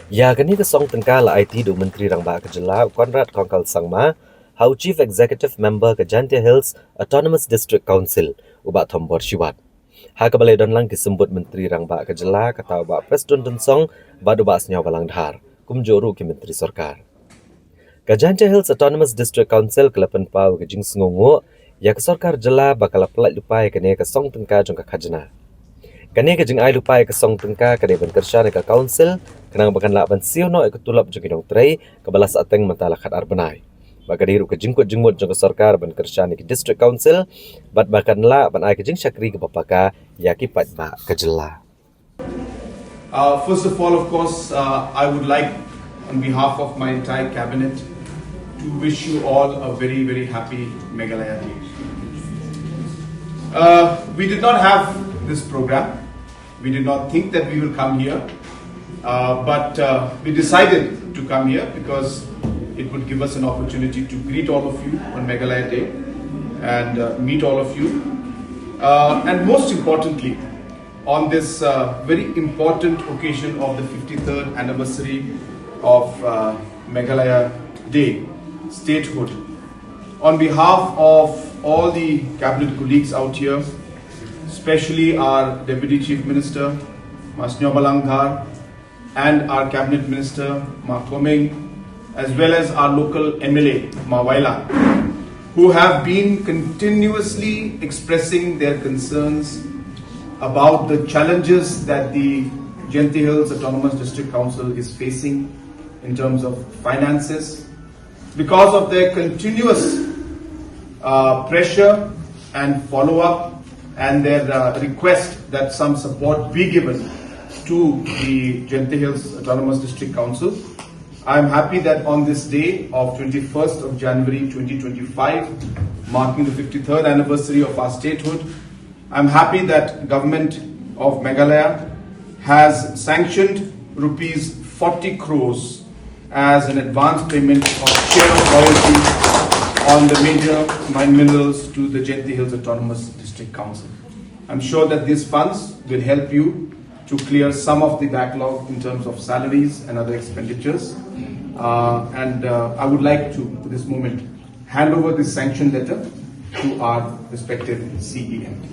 Ya kani ke song Tyngka la Aiti do Menteri Rang Bhah Khajna Konrad Kongkal Sangma, how Chief Executive Member ke JHADC Hills Autonomous District Council ubat thombor shiwat. Ha ke balai don lang disebut Menteri Rang Bhah Khajna kata ubat Presiden Dun Song bad ubat senyaw balang dhar kumjoru ke Menteri Sorkar. Ke JHADC Hills Autonomous District Council kelapan pau ke jing sengongo ya ke Sorkar jela bakal pelat lupai kene ke song Tyngka jong ke Khajna. Kani ke jeng ai lupai ke song Tyngka ke deban kersha ke council kenang bakan la ban siu no ke tulap jeng dong trei ke balas ateng mentala khat ar benai baka diru ke jengkut jengmut jeng ke Sorkar ban kersha ke district council bat bakan la ban ai ke jeng syakri ke bapaka ya ki pat ba ke jela. First of all, of course, I would like, on behalf of my entire cabinet, to wish you all a very, very happy Meghalaya Day. We did not have this program. We did not think that we will come here, but we decided to come here because it would give us an opportunity to greet all of you on Meghalaya Day and meet all of you. And most importantly, on this very important occasion of the 53rd anniversary of Meghalaya Day, statehood. On behalf of all the cabinet colleagues out here, especially our Deputy Chief Minister, Mas Balangdhar, and our Cabinet Minister, Ma Komeng, as well as our local MLA, Ma Waila, who have been continuously expressing their concerns about the challenges that the JHADC Hills Autonomous District Council is facing in terms of finances, because of their continuous pressure and follow-up and their request that some support be given to the JHADC Hills Autonomous District Council. I am happy that on this day of 21st of January 2025, marking the 53rd anniversary of our statehood, I am happy that Government of Meghalaya has sanctioned rupees 40 crores as an advance payment of share of royalty on the major mine minerals to the JHADC Hills Autonomous District Council. I'm sure that these funds will help you to clear some of the backlog in terms of salaries and other expenditures. I would like to, at this moment, hand over this sanction letter to our respected CEMD.